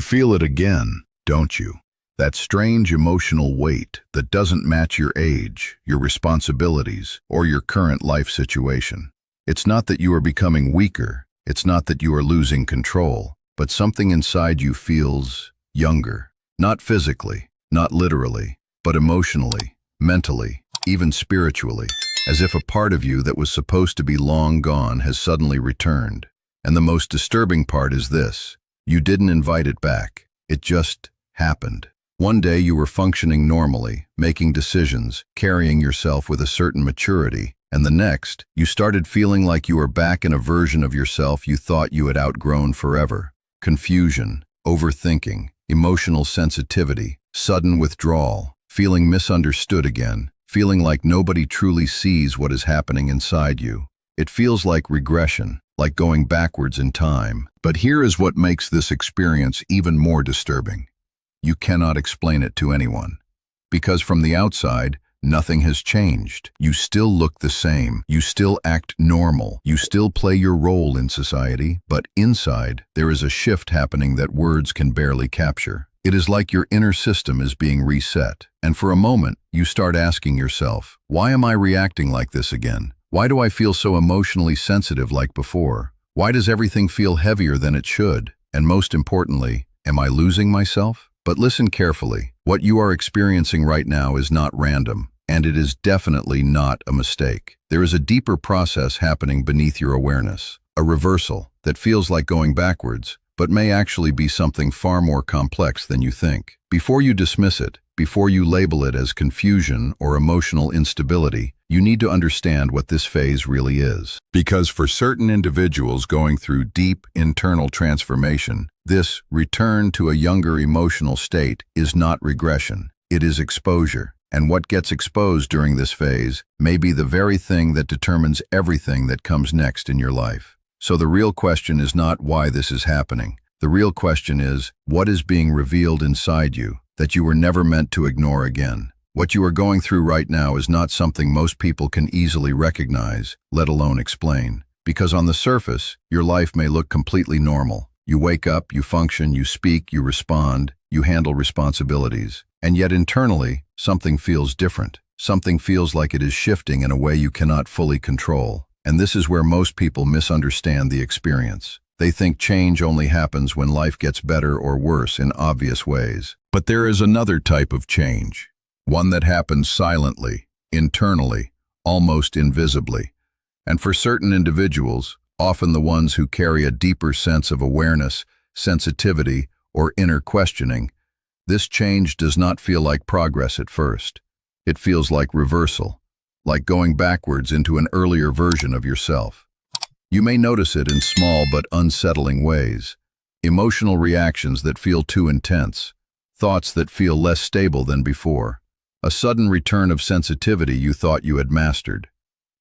You feel it again, don't you? That strange emotional weight that doesn't match your age, your responsibilities, or your current life situation. It's not that you are becoming weaker, it's not that you are losing control, but something inside you feels younger. Not physically, not literally, but emotionally, mentally, even spiritually, as if a part of you that was supposed to be long gone has suddenly returned. And the most disturbing part is this: you didn't invite it back. It just happened. One day you were functioning normally, making decisions, carrying yourself with a certain maturity, and the next, you started feeling like you were back in a version of yourself you thought you had outgrown forever. Confusion, overthinking, emotional sensitivity, sudden withdrawal, feeling misunderstood again, feeling like nobody truly sees what is happening inside you. It feels like regression, like going backwards in time. But here is what makes this experience even more disturbing. You cannot explain it to anyone. Because from the outside, nothing has changed. You still look the same. You still act normal. You still play your role in society. But inside, there is a shift happening that words can barely capture. It is like your inner system is being reset. And for a moment, you start asking yourself, why am I reacting like this again? Why do I feel so emotionally sensitive like before? Why does everything feel heavier than it should? And most importantly, am I losing myself? But listen carefully. What you are experiencing right now is not random, and it is definitely not a mistake. There is a deeper process happening beneath your awareness, a reversal that feels like going backwards, but may actually be something far more complex than you think. Before you dismiss it, before you label it as confusion or emotional instability, you need to understand what this phase really is. Because for certain individuals going through deep internal transformation, this return to a younger emotional state is not regression, it is exposure. And what gets exposed during this phase may be the very thing that determines everything that comes next in your life. So the real question is not why this is happening. The real question is, what is being revealed inside you that you were never meant to ignore again? What you are going through right now is not something most people can easily recognize, let alone explain. Because on the surface, your life may look completely normal. You wake up, you function, you speak, you respond, you handle responsibilities. And yet internally, something feels different. Something feels like it is shifting in a way you cannot fully control. And this is where most people misunderstand the experience. They think change only happens when life gets better or worse in obvious ways. But there is another type of change. One that happens silently, internally, almost invisibly. And for certain individuals, often the ones who carry a deeper sense of awareness, sensitivity, or inner questioning, this change does not feel like progress at first. It feels like reversal, like going backwards into an earlier version of yourself. You may notice it in small but unsettling ways. Emotional reactions that feel too intense, thoughts that feel less stable than before, a sudden return of sensitivity you thought you had mastered,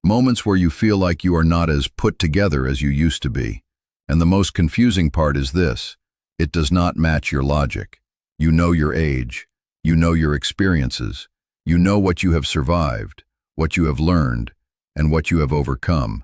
moments where you feel like you are not as put together as you used to be. And the most confusing part is this: it does not match your logic. You know your age, you know your experiences, you know what you have survived, what you have learned, and what you have overcome.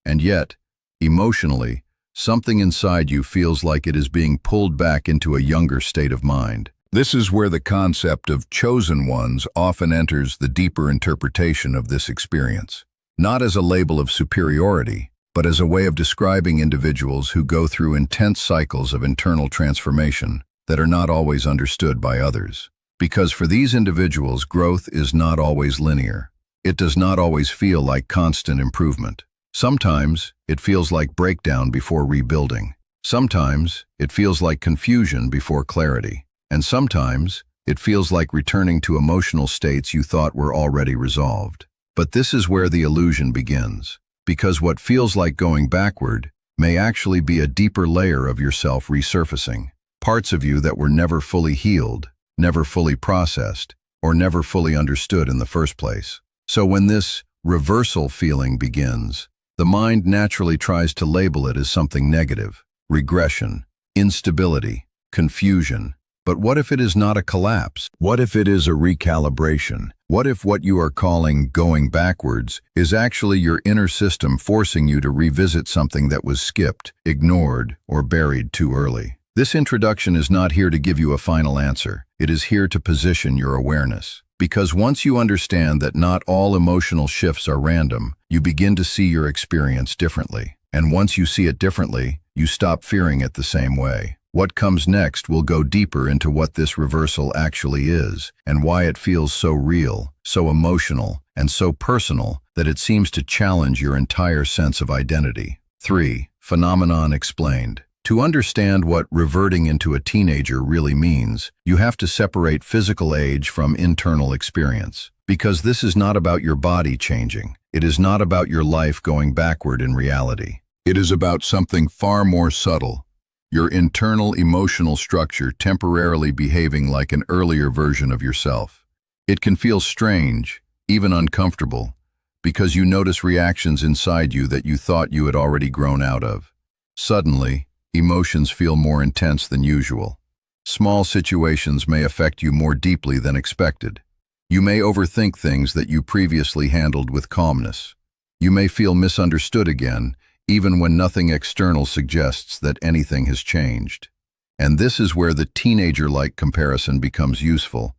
And yet, emotionally, something inside you feels like it is being pulled back into a younger state of mind. This is where the concept of chosen ones often enters the deeper interpretation of this experience. Not as a label of superiority, but as a way of describing individuals who go through intense cycles of internal transformation that are not always understood by others. Because for these individuals, growth is not always linear. It does not always feel like constant improvement. Sometimes it feels like breakdown before rebuilding. Sometimes it feels like confusion before clarity. And sometimes it feels like returning to emotional states you thought were already resolved. But this is where the illusion begins. Because what feels like going backward may actually be a deeper layer of yourself resurfacing. Parts of you that were never fully healed, never fully processed, or never fully understood in the first place. So when this reversal feeling begins, the mind naturally tries to label it as something negative: regression, instability, confusion. But what if it is not a collapse? What if it is a recalibration? What if what you are calling going backwards is actually your inner system forcing you to revisit something that was skipped, ignored, or buried too early? This introduction is not here to give you a final answer. It is here to position your awareness. Because once you understand that not all emotional shifts are random, you begin to see your experience differently. And once you see it differently, you stop fearing it the same way. What comes next will go deeper into what this reversal actually is, and why it feels so real, so emotional, and so personal that it seems to challenge your entire sense of identity. 3. Phenomenon explained. To understand what reverting into a teenager really means, you have to separate physical age from internal experience. Because this is not about your body changing. It is not about your life going backward in reality. It is about something far more subtle. Your internal emotional structure temporarily behaving like an earlier version of yourself. It can feel strange, even uncomfortable, because you notice reactions inside you that you thought you had already grown out of. Suddenly, emotions feel more intense than usual. Small situations may affect you more deeply than expected. You may overthink things that you previously handled with calmness. You may feel misunderstood again, even when nothing external suggests that anything has changed. And this is where the teenager-like comparison becomes useful,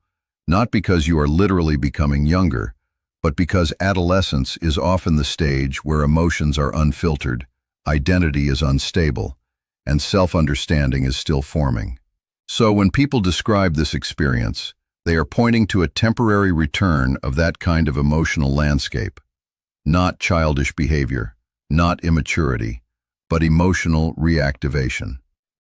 not because you are literally becoming younger, but because adolescence is often the stage where emotions are unfiltered, identity is unstable, and self-understanding is still forming. So when people describe this experience, they are pointing to a temporary return of that kind of emotional landscape, not childish behavior, not immaturity, but emotional reactivation.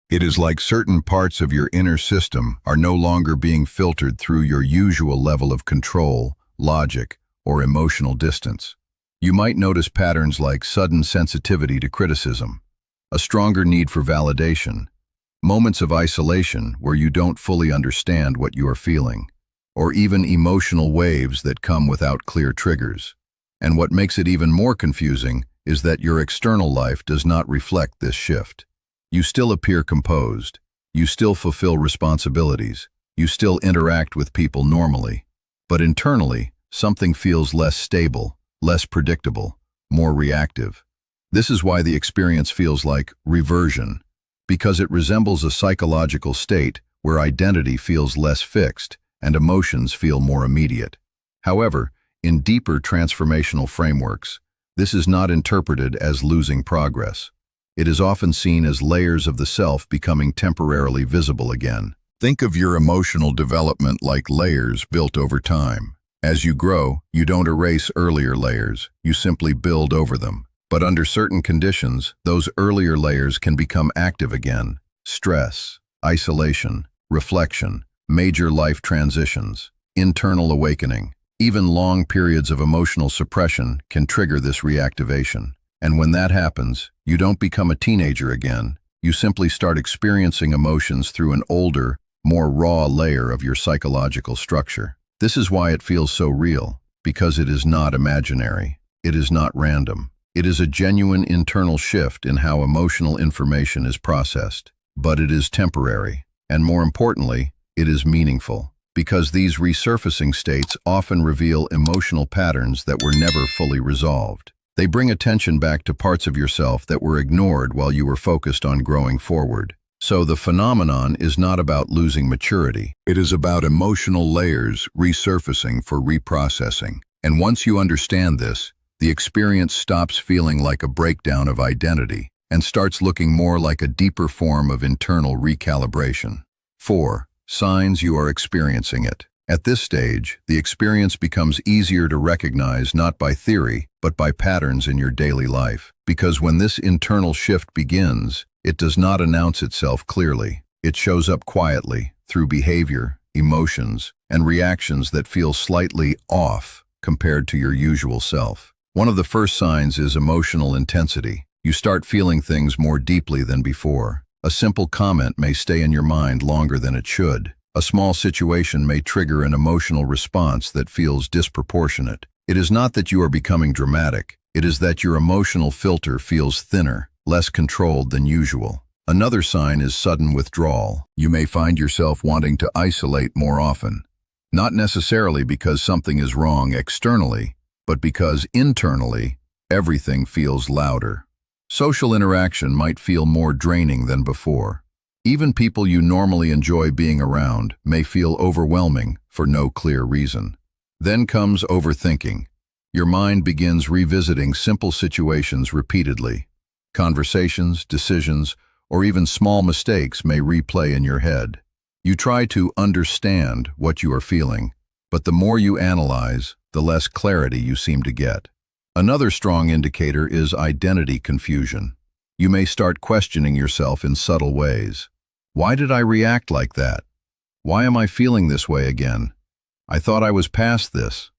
It is like certain parts of your inner system are no longer being filtered through your usual level of control, logic, or emotional distance. You might notice patterns like sudden sensitivity to criticism, a stronger need for validation, moments of isolation where you don't fully understand what you are feeling, or even emotional waves that come without clear triggers. And what makes it even more confusing is that your external life does not reflect this shift. You still appear composed, you still fulfill responsibilities, you still interact with people normally, but internally, something feels less stable, less predictable, more reactive. This is why the experience feels like reversion, because it resembles a psychological state where identity feels less fixed and emotions feel more immediate. However, in deeper transformational frameworks, this is not interpreted as losing progress. It is often seen as layers of the self becoming temporarily visible again. Think of your emotional development like layers built over time. As you grow, you don't erase earlier layers, you simply build over them. But under certain conditions, those earlier layers can become active again. Stress, isolation, reflection, major life transitions, internal awakening. Even long periods of emotional suppression can trigger this reactivation. And when that happens, you don't become a teenager again. You simply start experiencing emotions through an older, more raw layer of your psychological structure. This is why it feels so real, because it is not imaginary. It is not random. It is a genuine internal shift in how emotional information is processed. But it is temporary, and more importantly, it is meaningful. Because these resurfacing states often reveal emotional patterns that were never fully resolved. They bring attention back to parts of yourself that were ignored while you were focused on growing forward. So the phenomenon is not about losing maturity. It is about emotional layers resurfacing for reprocessing. And once you understand this, the experience stops feeling like a breakdown of identity and starts looking more like a deeper form of internal recalibration. 4. Signs you are experiencing it. At this stage, the experience becomes easier to recognize not by theory, but by patterns in your daily life. Because when this internal shift begins, it does not announce itself clearly. It shows up quietly, through behavior, emotions, and reactions that feel slightly off compared to your usual self. One of the first signs is emotional intensity. You start feeling things more deeply than before. A simple comment may stay in your mind longer than it should. A small situation may trigger an emotional response that feels disproportionate. It is not that you are becoming dramatic. It is that your emotional filter feels thinner, less controlled than usual. Another sign is sudden withdrawal. You may find yourself wanting to isolate more often. Not necessarily because something is wrong externally, but because internally, everything feels louder. Social interaction might feel more draining than before. Even people you normally enjoy being around may feel overwhelming for no clear reason. Then comes overthinking. Your mind begins revisiting simple situations repeatedly. Conversations, decisions, or even small mistakes may replay in your head. You try to understand what you are feeling, but the more you analyze, the less clarity you seem to get. Another strong indicator is identity confusion. You may start questioning yourself in subtle ways. Why did I react like that? Why am I feeling this way again? I thought I was past this.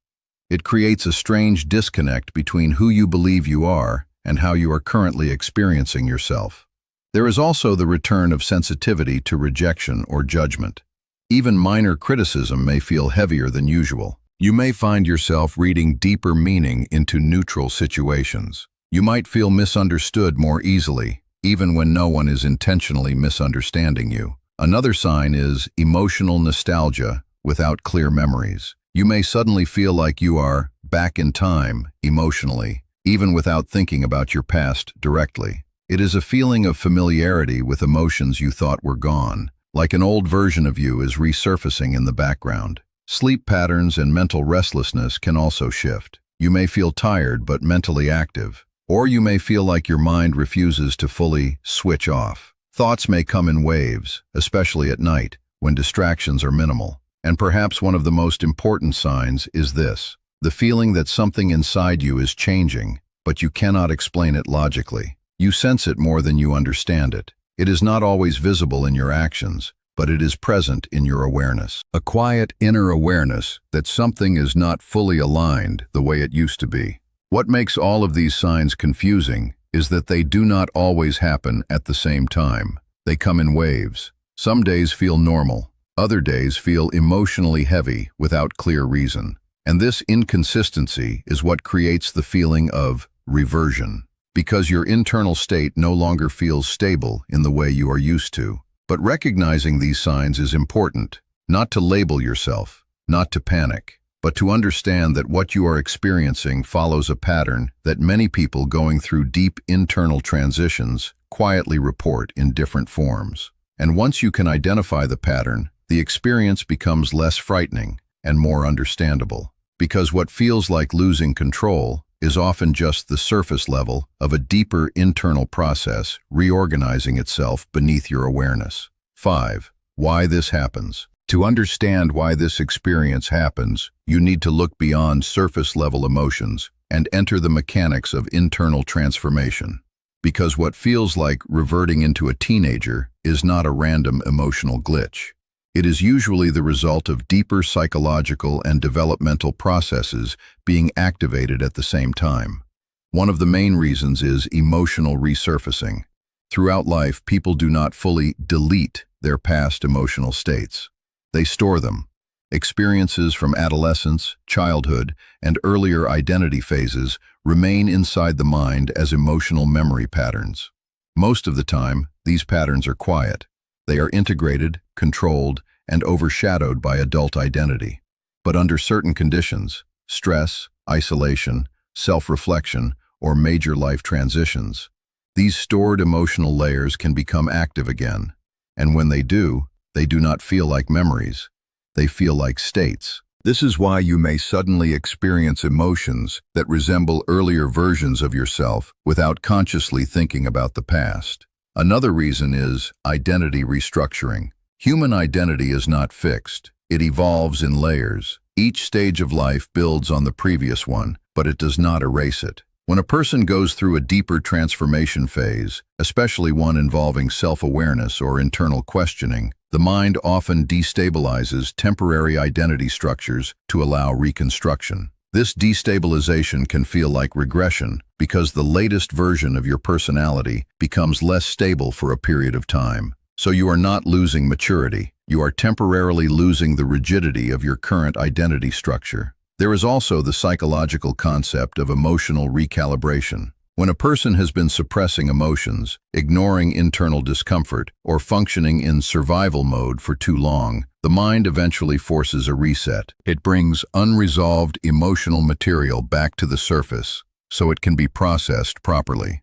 It creates a strange disconnect between who you believe you are and how you are currently experiencing yourself. There is also the return of sensitivity to rejection or judgment. Even minor criticism may feel heavier than usual. You may find yourself reading deeper meaning into neutral situations. You might feel misunderstood more easily, even when no one is intentionally misunderstanding you. Another sign is emotional nostalgia without clear memories. You may suddenly feel like you are back in time emotionally, even without thinking about your past directly. It is a feeling of familiarity with emotions you thought were gone, like an old version of you is resurfacing in the background. Sleep patterns and mental restlessness can also shift. You may feel tired but mentally active, or you may feel like your mind refuses to fully switch off. Thoughts may come in waves, especially at night, when distractions are minimal. And perhaps one of the most important signs is this: the feeling that something inside you is changing, but you cannot explain it logically. You sense it more than you understand it. It is not always visible in your actions, but it is present in your awareness. A quiet inner awareness that something is not fully aligned the way it used to be. What makes all of these signs confusing is that they do not always happen at the same time. They come in waves. Some days feel normal. Other days feel emotionally heavy without clear reason. And this inconsistency is what creates the feeling of reversion, because your internal state no longer feels stable in the way you are used to. But recognizing these signs is important, not to label yourself, not to panic, but to understand that what you are experiencing follows a pattern that many people going through deep internal transitions quietly report in different forms. And once you can identify the pattern, the experience becomes less frightening and more understandable, because what feels like losing control is often just the surface level of a deeper internal process reorganizing itself beneath your awareness. 5. Why this happens. To understand why this experience happens, you need to look beyond surface-level emotions and enter the mechanics of internal transformation. Because what feels like reverting into a teenager is not a random emotional glitch. It is usually the result of deeper psychological and developmental processes being activated at the same time. One of the main reasons is emotional resurfacing. Throughout life, people do not fully delete their past emotional states. They store them. Experiences from adolescence, childhood, and earlier identity phases remain inside the mind as emotional memory patterns. Most of the time, these patterns are quiet. They are integrated, controlled, and overshadowed by adult identity. But under certain conditions, stress, isolation, self-reflection, or major life transitions, these stored emotional layers can become active again. And when they do not feel like memories. They feel like states. This is why you may suddenly experience emotions that resemble earlier versions of yourself without consciously thinking about the past. Another reason is identity restructuring. Human identity is not fixed. It evolves in layers. Each stage of life builds on the previous one, but it does not erase it. When a person goes through a deeper transformation phase, especially one involving self-awareness or internal questioning, the mind often destabilizes temporary identity structures to allow reconstruction. This destabilization can feel like regression because the latest version of your personality becomes less stable for a period of time. So you are not losing maturity. You are temporarily losing the rigidity of your current identity structure. There is also the psychological concept of emotional recalibration. When a person has been suppressing emotions, ignoring internal discomfort, or functioning in survival mode for too long, the mind eventually forces a reset. It brings unresolved emotional material back to the surface so it can be processed properly.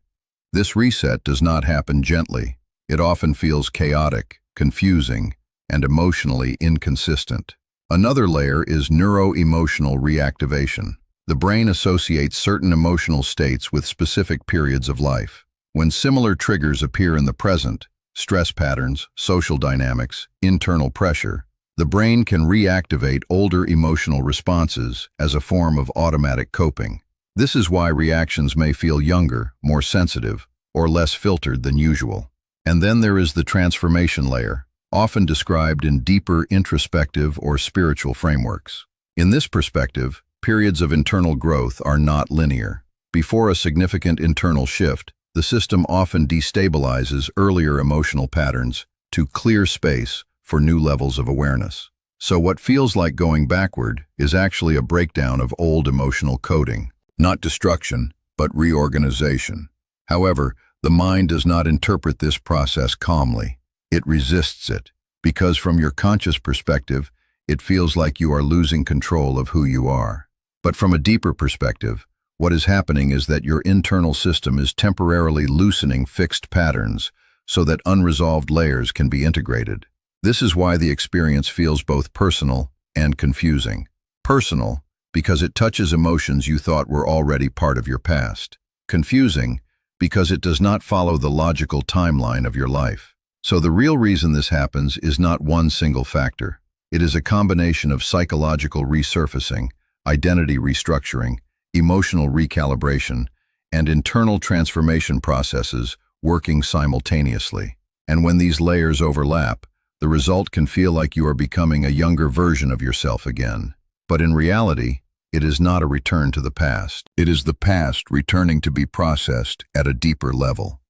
This reset does not happen gently. It often feels chaotic, confusing, and emotionally inconsistent. Another layer is neuro-emotional reactivation. The brain associates certain emotional states with specific periods of life. When similar triggers appear in the present, stress patterns, social dynamics, internal pressure, the brain can reactivate older emotional responses as a form of automatic coping. This is why reactions may feel younger, more sensitive, or less filtered than usual. And then there is the transformation layer, often described in deeper introspective or spiritual frameworks. In this perspective, periods of internal growth are not linear. Before a significant internal shift, the system often destabilizes earlier emotional patterns to clear space for new levels of awareness. So what feels like going backward is actually a breakdown of old emotional coding. Not destruction, but reorganization. However, the mind does not interpret this process calmly. It resists it, because from your conscious perspective, it feels like you are losing control of who you are. But from a deeper perspective, what is happening is that your internal system is temporarily loosening fixed patterns so that unresolved layers can be integrated. This is why the experience feels both personal and confusing. Personal, because it touches emotions you thought were already part of your past. Confusing, because it does not follow the logical timeline of your life. So the real reason this happens is not one single factor. It is a combination of psychological resurfacing, identity restructuring, emotional recalibration, and internal transformation processes working simultaneously. And when these layers overlap, the result can feel like you are becoming a younger version of yourself again. But in reality, it is not a return to the past. It is the past returning to be processed at a deeper level.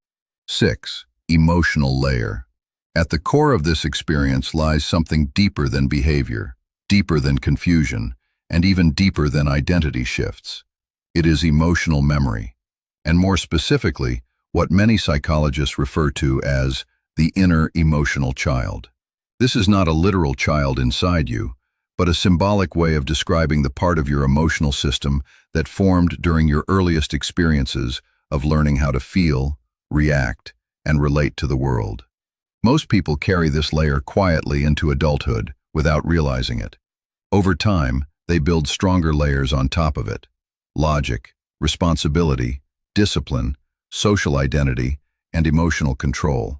6. Emotional layer. At the core of this experience lies something deeper than behavior, deeper than confusion, and even deeper than identity shifts. It is emotional memory, and more specifically, what many psychologists refer to as the inner emotional child. This is not a literal child inside you, but a symbolic way of describing the part of your emotional system that formed during your earliest experiences of learning how to feel, react, and relate to the world. Most people carry this layer quietly into adulthood without realizing it. Over time, they build stronger layers on top of it. Logic, responsibility, discipline, social identity, and emotional control.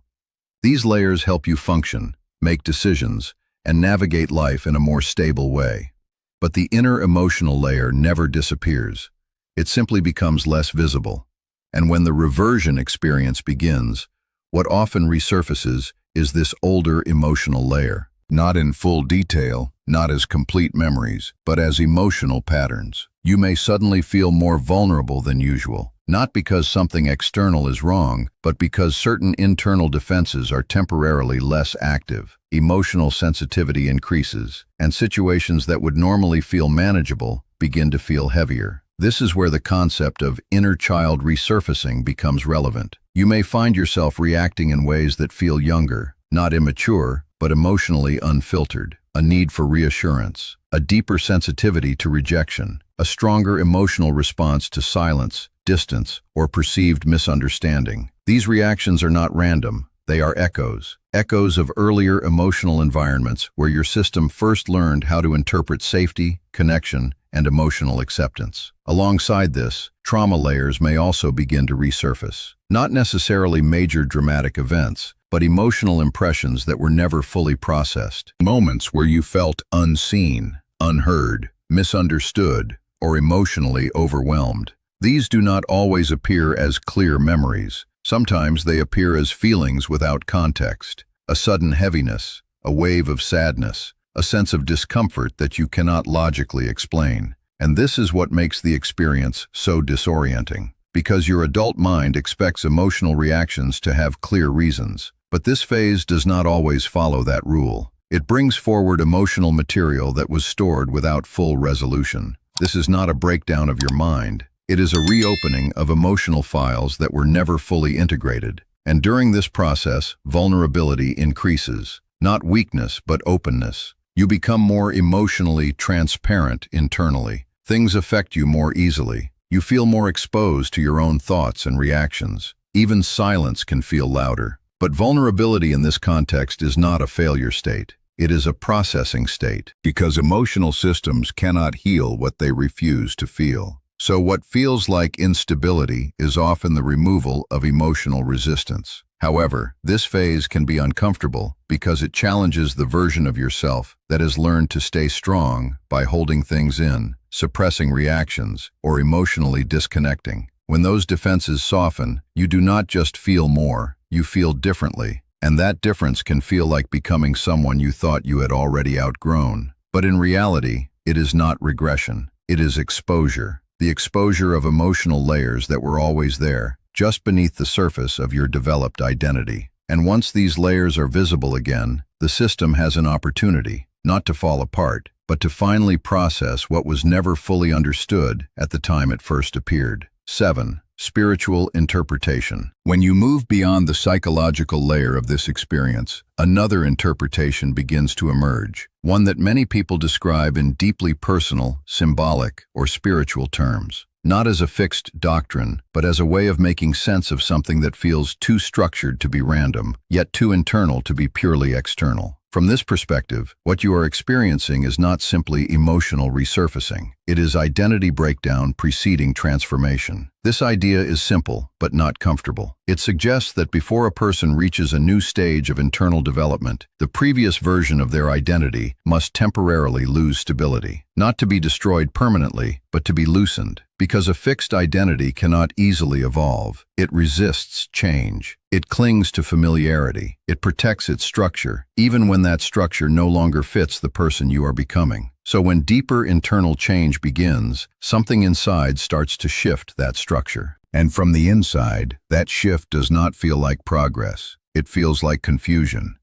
These layers help you function, make decisions, and navigate life in a more stable way. But the inner emotional layer never disappears. It simply becomes less visible. And when the reversion experience begins, what often resurfaces is this older emotional layer, not in full detail, not as complete memories, but as emotional patterns. You may suddenly feel more vulnerable than usual, not because something external is wrong, but because certain internal defenses are temporarily less active. Emotional sensitivity increases, and situations that would normally feel manageable begin to feel heavier. This is where the concept of inner child resurfacing becomes relevant. You may find yourself reacting in ways that feel younger, not immature, but emotionally unfiltered. A need for reassurance, a deeper sensitivity to rejection, a stronger emotional response to silence, distance, or perceived misunderstanding. These reactions are not random. They are echoes of earlier emotional environments where your system first learned how to interpret safety, connection, and emotional acceptance. Alongside this, trauma layers may also begin to resurface. Not necessarily major dramatic events, but emotional impressions that were never fully processed. Moments where you felt unseen, unheard, misunderstood, or emotionally overwhelmed. These do not always appear as clear memories. Sometimes they appear as feelings without context. A sudden heaviness, a wave of sadness, a sense of discomfort that you cannot logically explain. And this is what makes the experience so disorienting. Because your adult mind expects emotional reactions to have clear reasons. But this phase does not always follow that rule. It brings forward emotional material that was stored without full resolution. This is not a breakdown of your mind. It is a reopening of emotional files that were never fully integrated. And during this process, vulnerability increases. Not weakness, but openness. You become more emotionally transparent internally. Things affect you more easily. You feel more exposed to your own thoughts and reactions. Even silence can feel louder. But vulnerability in this context is not a failure state. It is a processing state, because emotional systems cannot heal what they refuse to feel. So what feels like instability is often the removal of emotional resistance. However, this phase can be uncomfortable because it challenges the version of yourself that has learned to stay strong by holding things in, suppressing reactions, or emotionally disconnecting. When those defenses soften, you do not just feel more, you feel differently. And that difference can feel like becoming someone you thought you had already outgrown. But in reality, it is not regression. It is exposure. The exposure of emotional layers that were always there, just beneath the surface of your developed identity. And once these layers are visible again, the system has an opportunity, not to fall apart, but to finally process what was never fully understood at the time it first appeared. 7. Spiritual interpretation. When you move beyond the psychological layer of this experience, another interpretation begins to emerge, one that many people describe in deeply personal, symbolic, or spiritual terms. Not as a fixed doctrine, but as a way of making sense of something that feels too structured to be random, yet too internal to be purely external. From this perspective, what you are experiencing is not simply emotional resurfacing. It is identity breakdown preceding transformation. This idea is simple, but not comfortable. It suggests that before a person reaches a new stage of internal development, the previous version of their identity must temporarily lose stability. Not to be destroyed permanently, but to be loosened. Because a fixed identity cannot easily evolve. It resists change. It clings to familiarity. It protects its structure, even when that structure no longer fits the person you are becoming. So when deeper internal change begins, something inside starts to shift that structure. And from the inside, that shift does not feel like progress. It feels like confusion.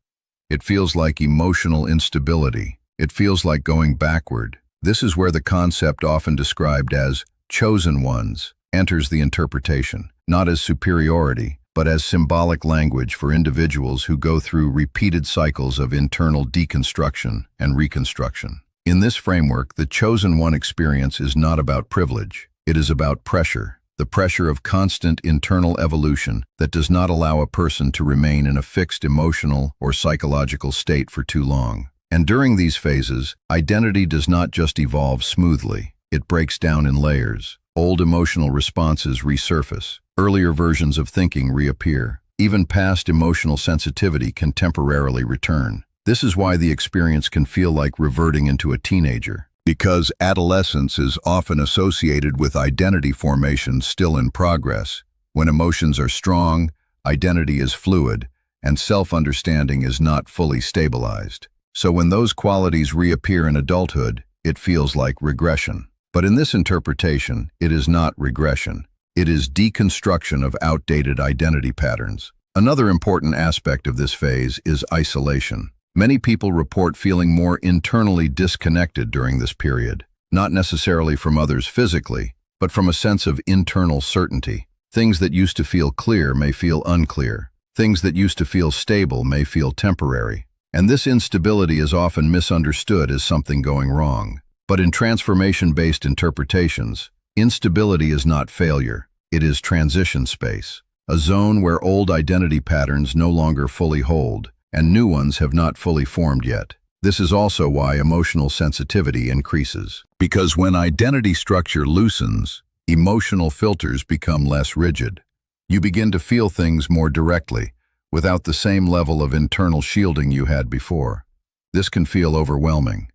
It feels like emotional instability. It feels like going backward. This is where the concept often described as chosen ones enters the interpretation, not as superiority, but as symbolic language for individuals who go through repeated cycles of internal deconstruction and reconstruction. In this framework, the chosen one experience is not about privilege. It is about pressure, the pressure of constant internal evolution that does not allow a person to remain in a fixed emotional or psychological state for too long. And during these phases, identity does not just evolve smoothly. It breaks down in layers. Old emotional responses resurface. Earlier versions of thinking reappear. Even past emotional sensitivity can temporarily return. This is why the experience can feel like reverting into a teenager. Because adolescence is often associated with identity formation still in progress. When emotions are strong, identity is fluid, and self-understanding is not fully stabilized. So when those qualities reappear in adulthood, it feels like regression. But in this interpretation, it is not regression. It is deconstruction of outdated identity patterns. Another important aspect of this phase is isolation. Many people report feeling more internally disconnected during this period, not necessarily from others physically, but from a sense of internal certainty. Things that used to feel clear may feel unclear. Things that used to feel stable may feel temporary. And this instability is often misunderstood as something going wrong. But in transformation-based interpretations, instability is not failure. It is transition space, a zone where old identity patterns no longer fully hold, and new ones have not fully formed yet. This is also why emotional sensitivity increases. Because when identity structure loosens, emotional filters become less rigid. You begin to feel things more directly, without the same level of internal shielding you had before. This can feel overwhelming.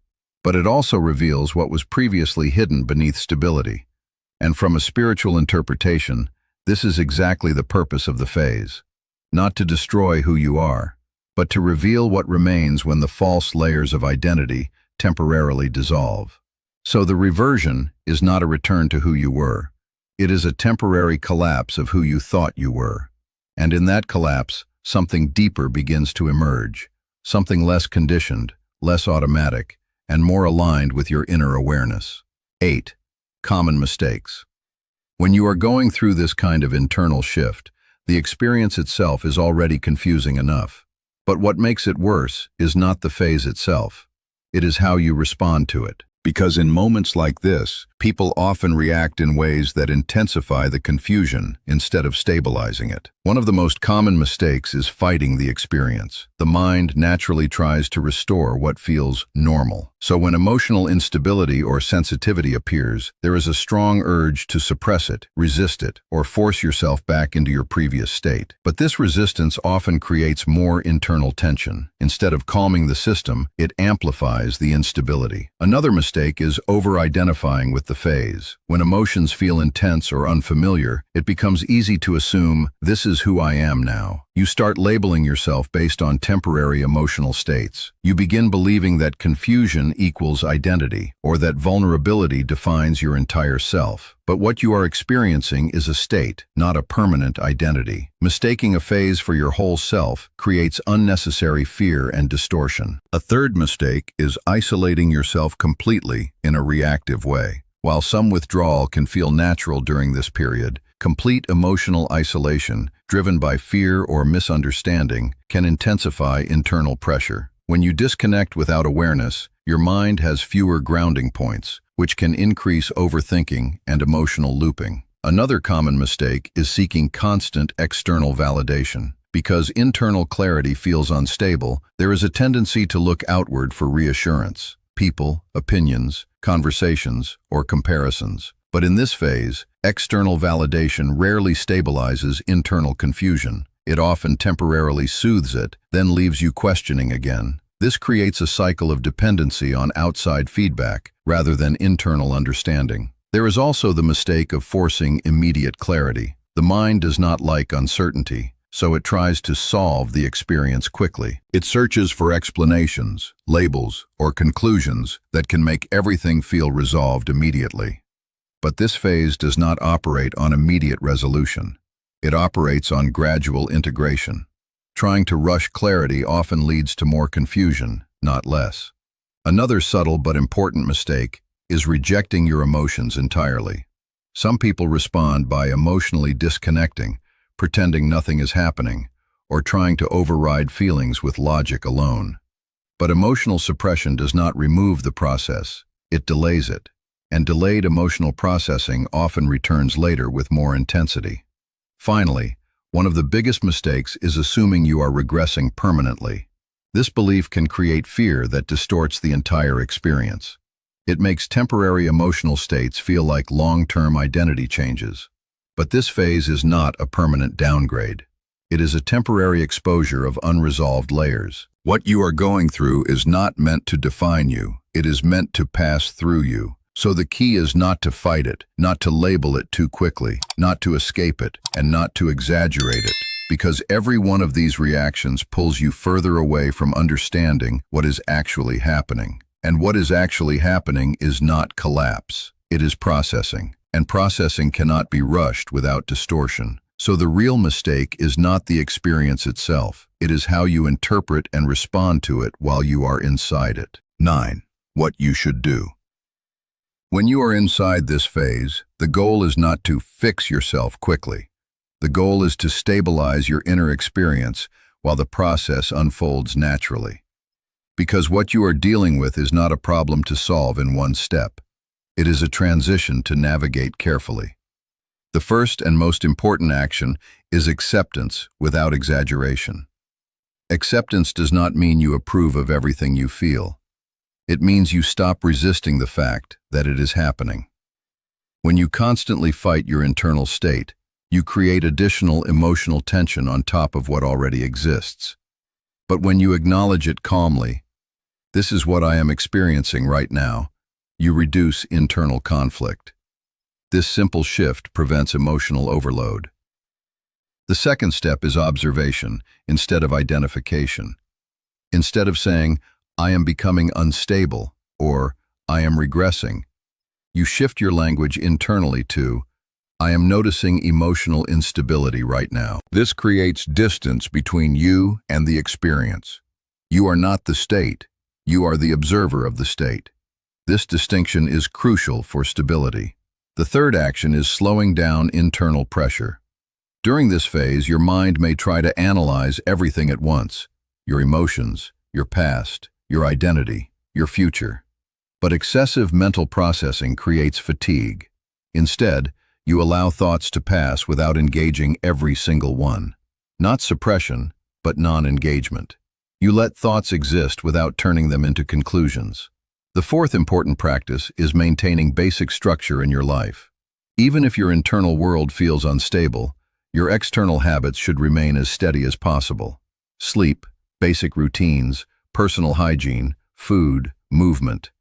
But it also reveals what was previously hidden beneath stability. And from a spiritual interpretation, this is exactly the purpose of the phase. Not to destroy who you are, but to reveal what remains when the false layers of identity temporarily dissolve. So the reversion is not a return to who you were. It is a temporary collapse of who you thought you were. And in that collapse, something deeper begins to emerge, something less conditioned, less automatic, and more aligned with your inner awareness. 8. Common mistakes. When you are going through this kind of internal shift, the experience itself is already confusing enough. But what makes it worse is not the phase itself. It is how you respond to it. Because in moments like this, people often react in ways that intensify the confusion instead of stabilizing it. One of the most common mistakes is fighting the experience. The mind naturally tries to restore what feels normal. So when emotional instability or sensitivity appears, there is a strong urge to suppress it, resist it, or force yourself back into your previous state. But this resistance often creates more internal tension. Instead of calming the system, it amplifies the instability. Another mistake is over-identifying with the phase. When emotions feel intense or unfamiliar, it becomes easy to assume, "This is who I am now." You start labeling yourself based on temporary emotional states. You begin believing that confusion equals identity, or that vulnerability defines your entire self. But what you are experiencing is a state, not a permanent identity. Mistaking a phase for your whole self creates unnecessary fear and distortion. A third mistake is isolating yourself completely in a reactive way. While some withdrawal can feel natural during this period, complete emotional isolation, driven by fear or misunderstanding, can intensify internal pressure. When you disconnect without awareness, your mind has fewer grounding points, which can increase overthinking and emotional looping. Another common mistake is seeking constant external validation. Because internal clarity feels unstable, there is a tendency to look outward for reassurance. People, opinions, conversations, or comparisons. But in this phase, external validation rarely stabilizes internal confusion. It often temporarily soothes it, then leaves you questioning again. This creates a cycle of dependency on outside feedback rather than internal understanding. There is also the mistake of forcing immediate clarity. The mind does not like uncertainty, so it tries to solve the experience quickly. It searches for explanations, labels, or conclusions that can make everything feel resolved immediately. But this phase does not operate on immediate resolution. It operates on gradual integration. Trying to rush clarity often leads to more confusion, not less. Another subtle but important mistake is rejecting your emotions entirely. Some people respond by emotionally disconnecting, pretending nothing is happening, or trying to override feelings with logic alone. But emotional suppression does not remove the process, it delays it. And delayed emotional processing often returns later with more intensity. Finally, one of the biggest mistakes is assuming you are regressing permanently. This belief can create fear that distorts the entire experience. It makes temporary emotional states feel like long-term identity changes. But this phase is not a permanent downgrade. It is a temporary exposure of unresolved layers. What you are going through is not meant to define you. It is meant to pass through you. So the key is not to fight it, not to label it too quickly, not to escape it, and not to exaggerate it. Because every one of these reactions pulls you further away from understanding what is actually happening. And what is actually happening is not collapse. It is processing. And processing cannot be rushed without distortion. So the real mistake is not the experience itself. It is how you interpret and respond to it while you are inside it. 9. What you should do. When you are inside this phase, the goal is not to fix yourself quickly. The goal is to stabilize your inner experience while the process unfolds naturally. Because what you are dealing with is not a problem to solve in one step. It is a transition to navigate carefully. The first and most important action is acceptance without exaggeration. Acceptance does not mean you approve of everything you feel. It means you stop resisting the fact that it is happening. When you constantly fight your internal state, you create additional emotional tension on top of what already exists. But when you acknowledge it calmly, "This is what I am experiencing right now," you reduce internal conflict. This simple shift prevents emotional overload. The second step is observation instead of identification. Instead of saying, "I am becoming unstable," or "I am regressing," you shift your language internally to, "I am noticing emotional instability right now." This creates distance between you and the experience. You are not the state. You are the observer of the state. This distinction is crucial for stability. The third action is slowing down internal pressure. During this phase, your mind may try to analyze everything at once: your emotions, your past, your identity, your future. But excessive mental processing creates fatigue. Instead, you allow thoughts to pass without engaging every single one. Not suppression, but non-engagement. You let thoughts exist without turning them into conclusions. The fourth important practice is maintaining basic structure in your life. Even if your internal world feels unstable, your external habits should remain as steady as possible. Sleep, basic routines, personal hygiene, food, movement.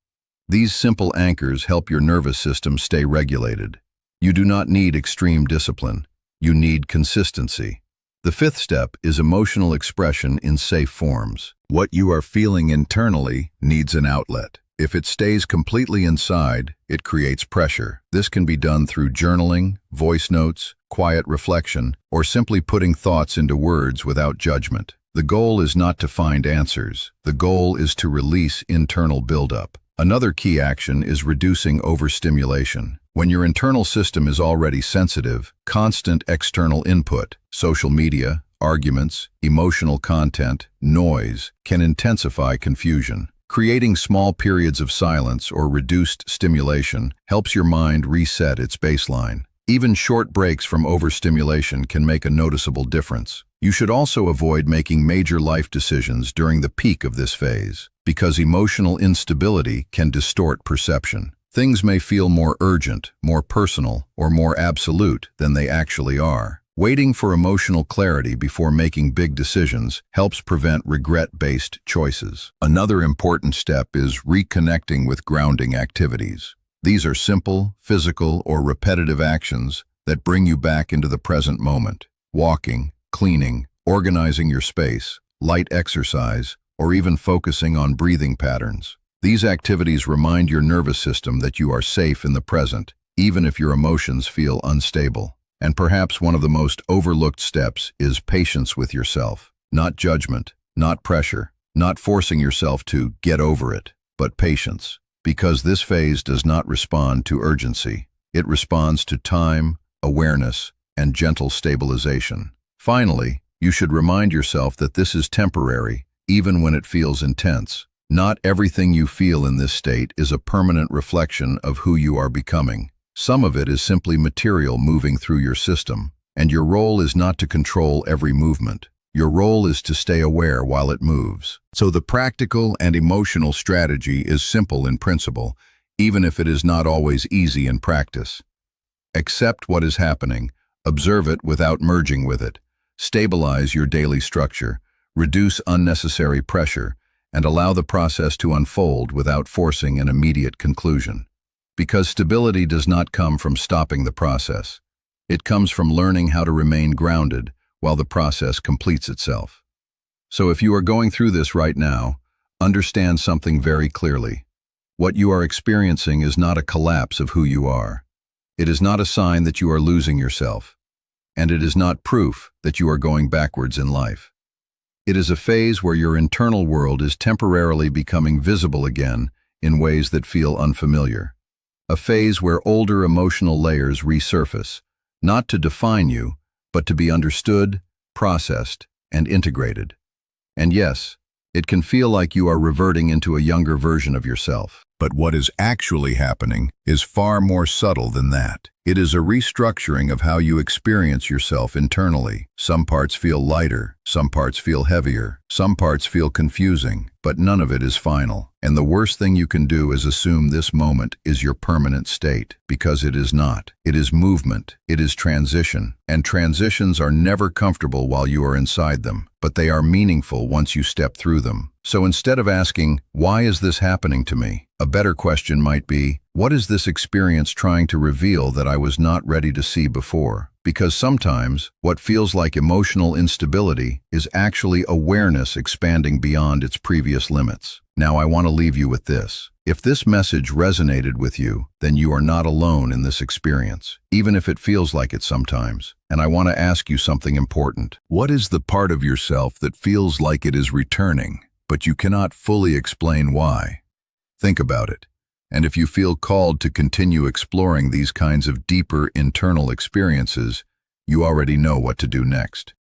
These simple anchors help your nervous system stay regulated. You do not need extreme discipline. You need consistency. The fifth step is emotional expression in safe forms. What you are feeling internally needs an outlet. If it stays completely inside, it creates pressure. This can be done through journaling, voice notes, quiet reflection, or simply putting thoughts into words without judgment. The goal is not to find answers. The goal is to release internal buildup. Another key action is reducing overstimulation. When your internal system is already sensitive, constant external input, social media, arguments, emotional content, noise, can intensify confusion. Creating small periods of silence or reduced stimulation helps your mind reset its baseline. Even short breaks from overstimulation can make a noticeable difference. You should also avoid making major life decisions during the peak of this phase, because emotional instability can distort perception. Things may feel more urgent, more personal, or more absolute than they actually are. Waiting for emotional clarity before making big decisions helps prevent regret-based choices. Another important step is reconnecting with grounding activities. These are simple, physical, or repetitive actions that bring you back into the present moment. Walking, cleaning, organizing your space, light exercise, or even focusing on breathing patterns. These activities remind your nervous system that you are safe in the present, even if your emotions feel unstable. And perhaps one of the most overlooked steps is patience with yourself. Not judgment, not pressure, not forcing yourself to get over it, but patience. Because this phase does not respond to urgency. It responds to time, awareness, and gentle stabilization. Finally, you should remind yourself that this is temporary, even when it feels intense. Not everything you feel in this state is a permanent reflection of who you are becoming. Some of it is simply material moving through your system, and your role is not to control every movement. Your role is to stay aware while it moves. So the practical and emotional strategy is simple in principle, even if it is not always easy in practice. Accept what is happening, observe it without merging with it, stabilize your daily structure, reduce unnecessary pressure, and allow the process to unfold without forcing an immediate conclusion. Because stability does not come from stopping the process. It comes from learning how to remain grounded while the process completes itself. So if you are going through this right now, understand something very clearly. What you are experiencing is not a collapse of who you are. It is not a sign that you are losing yourself. And it is not proof that you are going backwards in life. It is a phase where your internal world is temporarily becoming visible again in ways that feel unfamiliar. A phase where older emotional layers resurface, not to define you, but to be understood, processed, and integrated. And yes, it can feel like you are reverting into a younger version of yourself. But what is actually happening is far more subtle than that. It is a restructuring of how you experience yourself internally. Some parts feel lighter, some parts feel heavier, some parts feel confusing, but none of it is final. And the worst thing you can do is assume this moment is your permanent state, because it is not. It is movement, it is transition, and transitions are never comfortable while you are inside them, but they are meaningful once you step through them. So instead of asking, why is this happening to me? A better question might be, what is this experience trying to reveal that I was not ready to see before? Because sometimes, what feels like emotional instability is actually awareness expanding beyond its previous limits. Now I want to leave you with this. If this message resonated with you, then you are not alone in this experience, even if it feels like it sometimes. And I want to ask you something important. What is the part of yourself that feels like it is returning, but you cannot fully explain why? Think about it. And if you feel called to continue exploring these kinds of deeper internal experiences, you already know what to do next.